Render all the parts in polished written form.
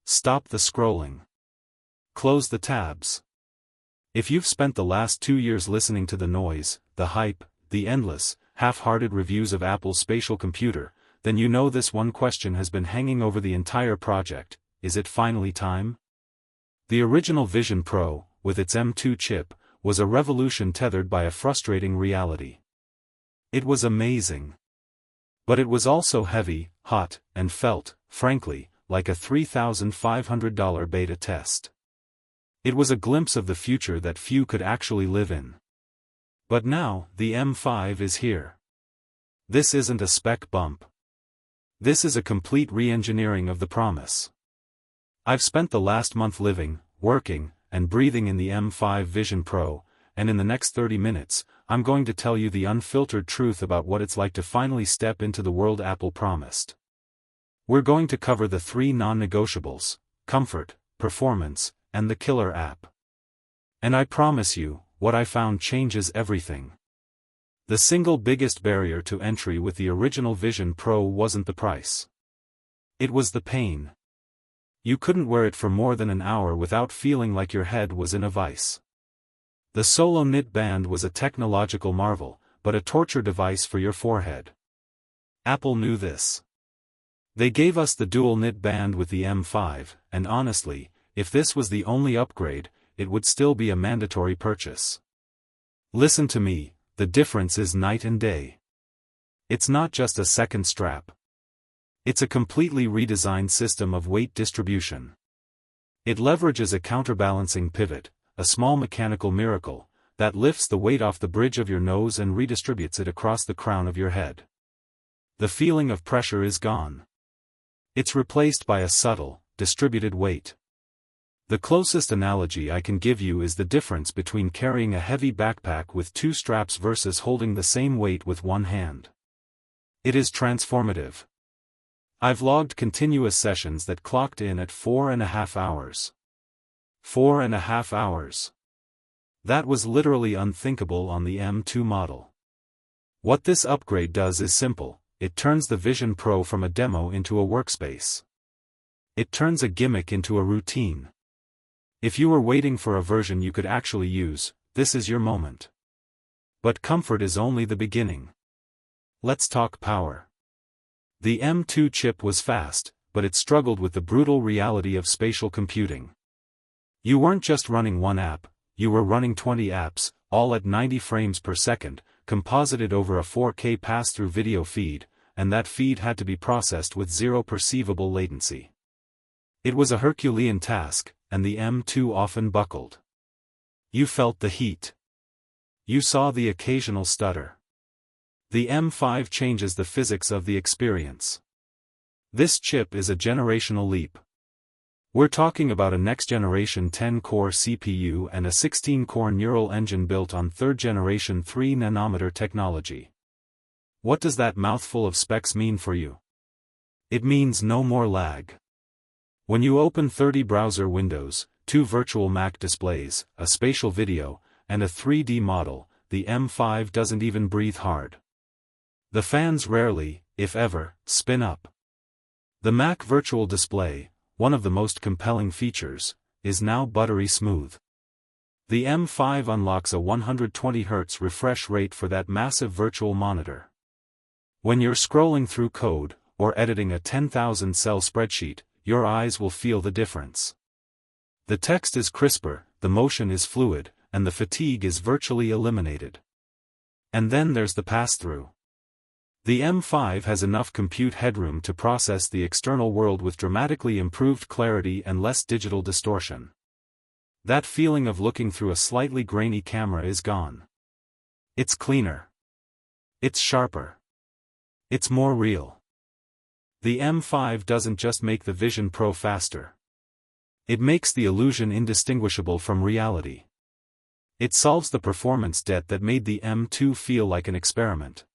Stop the scrolling. Close the tabs. If you've spent the last 2 years listening to the noise, the hype, the endless, half-hearted reviews of Apple's spatial computer, then you know this one question has been hanging over the entire project: is it finally time? The original Vision Pro, with its M2 chip, was a revolution tethered by a frustrating reality. It was amazing. But it was also heavy, hot, and felt, frankly, like a $3,500 beta test. It was a glimpse of the future that few could actually live in. But now, the M5 is here. This isn't a spec bump. This is a complete re-engineering of the promise. I've spent the last month living, working, and breathing in the M5 Vision Pro, and in the next 30 minutes, I'm going to tell you the unfiltered truth about what it's like to finally step into the world Apple promised. We're going to cover the 3 non-negotiables: comfort, performance, and the killer app. And I promise you, what I found changes everything. The single biggest barrier to entry with the original Vision Pro wasn't the price. It was the pain. You couldn't wear it for more than an hour without feeling like your head was in a vice. The solo knit band was a technological marvel, but a torture device for your forehead. Apple knew this. They gave us the dual knit band with the M5, and honestly, if this was the only upgrade, it would still be a mandatory purchase. Listen to me, the difference is night and day. It's not just a second strap. It's a completely redesigned system of weight distribution. It leverages a counterbalancing pivot, a small mechanical miracle, that lifts the weight off the bridge of your nose and redistributes it across the crown of your head. The feeling of pressure is gone. It's replaced by a subtle, distributed weight. The closest analogy I can give you is the difference between carrying a heavy backpack with 2 straps versus holding the same weight with one hand. It is transformative. I've logged continuous sessions that clocked in at 4.5 hours. 4.5 hours. That was literally unthinkable on the M2 model. What this upgrade does is simple: it turns the Vision Pro from a demo into a workspace. It turns a gimmick into a routine. If you were waiting for a version you could actually use, this is your moment. But comfort is only the beginning. Let's talk power. The M2 chip was fast, but it struggled with the brutal reality of spatial computing. You weren't just running one app, you were running 20 apps, all at 90 frames per second, composited over a 4K pass-through video feed, and that feed had to be processed with zero perceivable latency. It was a Herculean task, and the M2 often buckled. You felt the heat. You saw the occasional stutter. The M5 changes the physics of the experience. This chip is a generational leap. We're talking about a next-generation 10-core CPU and a 16-core neural engine built on 3rd-generation 3-nanometer technology. What does that mouthful of specs mean for you? It means no more lag. When you open 30 browser windows, 2 virtual Mac displays, a spatial video, and a 3D model, the M5 doesn't even breathe hard. The fans rarely, if ever, spin up. The Mac Virtual Display, one of the most compelling features, is now buttery smooth. The M5 unlocks a 120 Hz refresh rate for that massive virtual monitor. When you're scrolling through code, or editing a 10,000-cell spreadsheet, your eyes will feel the difference. The text is crisper, the motion is fluid, and the fatigue is virtually eliminated. And then there's the pass-through. The M5 has enough compute headroom to process the external world with dramatically improved clarity and less digital distortion. That feeling of looking through a slightly grainy camera is gone. It's cleaner. It's sharper. It's more real. The M5 doesn't just make the Vision Pro faster. It makes the illusion indistinguishable from reality. It solves the performance debt that made the M2 feel like an experiment.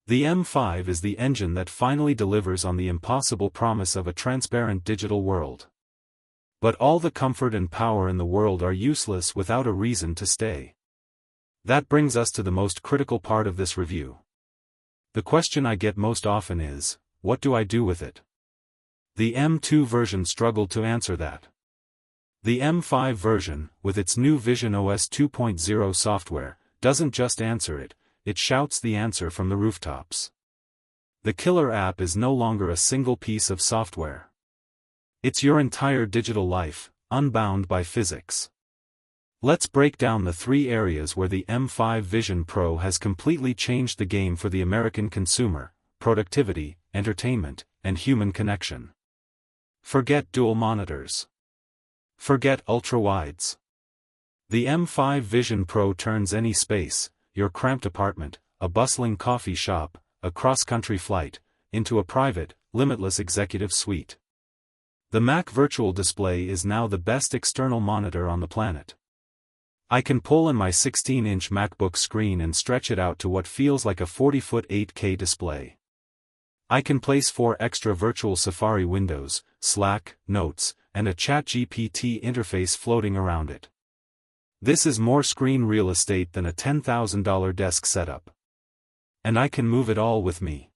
The M5 is the engine that finally delivers on the impossible promise of a transparent digital world. But all the comfort and power in the world are useless without a reason to stay. That brings us to the most critical part of this review. The question I get most often is, what do I do with it? The M2 version struggled to answer that. The M5 version, with its new Vision OS 2.0 software, doesn't just answer it, it shouts the answer from the rooftops. The killer app is no longer a single piece of software. It's your entire digital life, unbound by physics. Let's break down the 3 areas where the M5 Vision Pro has completely changed the game for the American consumer: productivity, entertainment, and human connection. Forget dual monitors. Forget ultra-wides. The M5 Vision Pro turns any space, your cramped apartment, a bustling coffee shop, a cross-country flight, into a private, limitless executive suite. The Mac Virtual Display is now the best external monitor on the planet. I can pull in my 16-inch MacBook screen and stretch it out to what feels like a 40-foot 8K display. I can place 4 extra virtual Safari windows, Slack, Notes, and a ChatGPT interface floating around it. This is more screen real estate than a $10,000 desk setup. And I can move it all with me.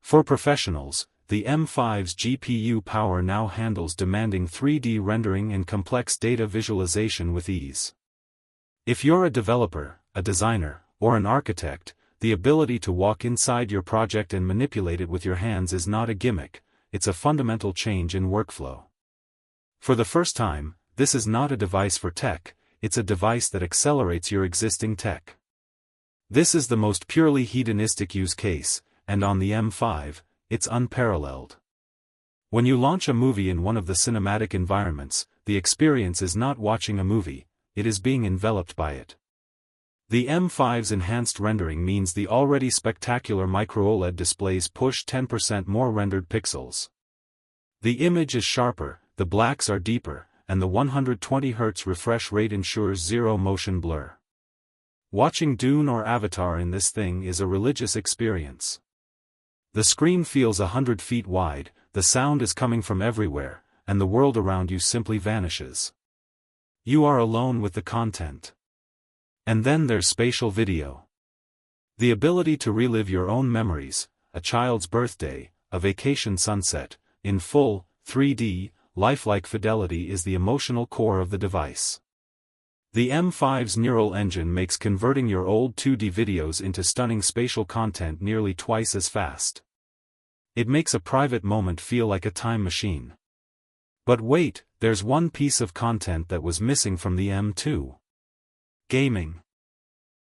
For professionals, the M5's GPU power now handles demanding 3D rendering and complex data visualization with ease. If you're a developer, a designer, or an architect, the ability to walk inside your project and manipulate it with your hands is not a gimmick, it's a fundamental change in workflow. For the first time, this is not a device for tech, it's a device that accelerates your existing tech. This is the most purely hedonistic use case, and on the M5, it's unparalleled. When you launch a movie in one of the cinematic environments, the experience is not watching a movie, it is being enveloped by it. The M5's enhanced rendering means the already spectacular micro-OLED displays push 10% more rendered pixels. The image is sharper, the blacks are deeper, and the 120Hz refresh rate ensures zero motion blur. Watching Dune or Avatar in this thing is a religious experience. The screen feels 100 feet wide, the sound is coming from everywhere, and the world around you simply vanishes. You are alone with the content. And then there's spatial video. The ability to relive your own memories, a child's birthday, a vacation sunset, in full, 3D, lifelike fidelity is the emotional core of the device. The M5's neural engine makes converting your old 2D videos into stunning spatial content nearly twice as fast. It makes a private moment feel like a time machine. But wait, there's one piece of content that was missing from the M2. Gaming.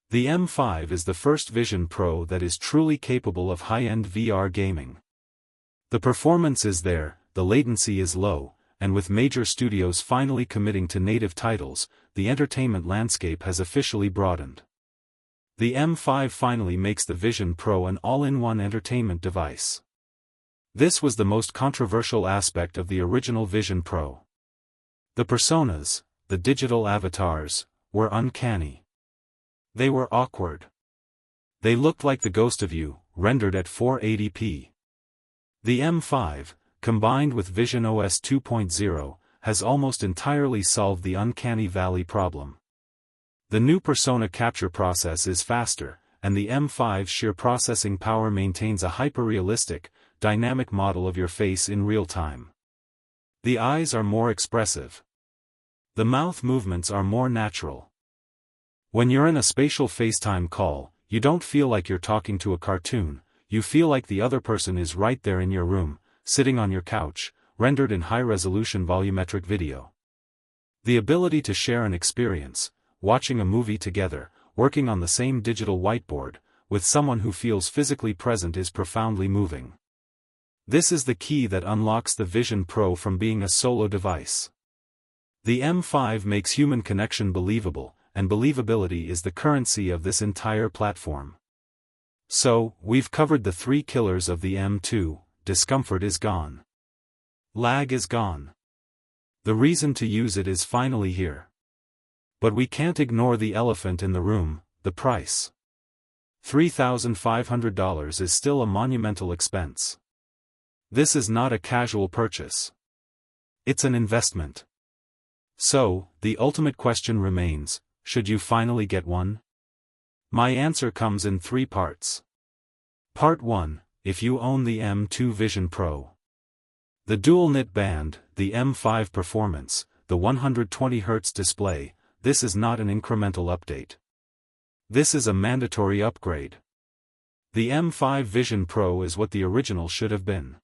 The M5 is the first Vision Pro that is truly capable of high-end VR gaming. The performance is there, the latency is low, and with major studios finally committing to native titles, the entertainment landscape has officially broadened. The M5 finally makes the Vision Pro an all-in-one entertainment device. This was the most controversial aspect of the original Vision Pro. The personas, the digital avatars, were uncanny. They were awkward. They looked like the ghost of you, rendered at 480p. The M5, combined with Vision OS 2.0, has almost entirely solved the uncanny valley problem. The new persona capture process is faster, and the M5's sheer processing power maintains a hyper-realistic, dynamic model of your face in real time. The eyes are more expressive. The mouth movements are more natural. When you're in a spatial FaceTime call, you don't feel like you're talking to a cartoon, you feel like the other person is right there in your room, sitting on your couch, rendered in high-resolution volumetric video. The ability to share an experience, watching a movie together, working on the same digital whiteboard, with someone who feels physically present is profoundly moving. This is the key that unlocks the Vision Pro from being a solo device. The M5 makes human connection believable, and believability is the currency of this entire platform. So, we've covered the 3 killers of the M2, discomfort is gone. Lag is gone. The reason to use it is finally here. But we can't ignore the elephant in the room, the price. $3,500 is still a monumental expense. This is not a casual purchase. It's an investment. So, the ultimate question remains, should you finally get one? My answer comes in 3 parts. Part 1, if you own the M2 Vision Pro. The dual knit band, the M5 performance, the 120Hz display, this is not an incremental update. This is a mandatory upgrade. The M5 Vision Pro is what the original should have been.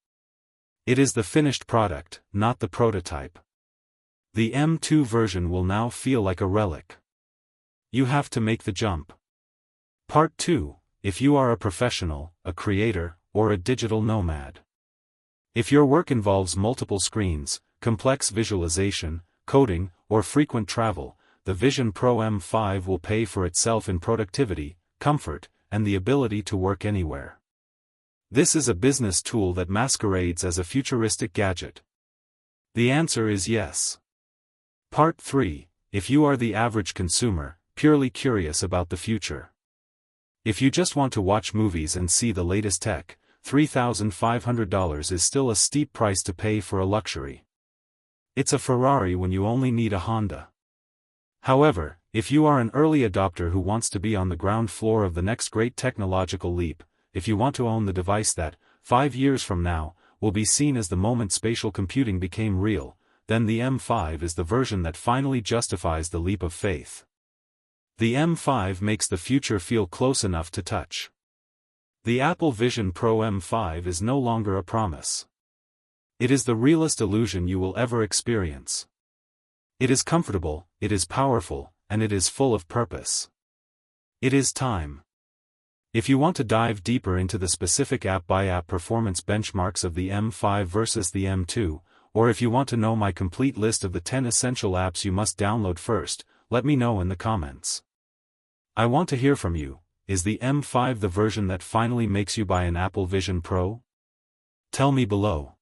It is the finished product, not the prototype. The M2 version will now feel like a relic. You have to make the jump. Part 2, if you are a professional, a creator, or a digital nomad. If your work involves multiple screens, complex visualization, coding, or frequent travel, the Vision Pro M5 will pay for itself in productivity, comfort, and the ability to work anywhere. This is a business tool that masquerades as a futuristic gadget. The answer is yes. Part 3, if you are the average consumer, purely curious about the future. If you just want to watch movies and see the latest tech, $3,500 is still a steep price to pay for a luxury. It's a Ferrari when you only need a Honda. However, if you are an early adopter who wants to be on the ground floor of the next great technological leap, if you want to own the device that, 5 years from now, will be seen as the moment spatial computing became real, then the M5 is the version that finally justifies the leap of faith. The M5 makes the future feel close enough to touch. The Apple Vision Pro M5 is no longer a promise. It is the realest illusion you will ever experience. It is comfortable, it is powerful, and it is full of purpose. It is time. If you want to dive deeper into the specific app-by-app performance benchmarks of the M5 versus the M2, or if you want to know my complete list of the 10 essential apps you must download first, let me know in the comments. I want to hear from you. Is the M5 the version that finally makes you buy an Apple Vision Pro? Tell me below.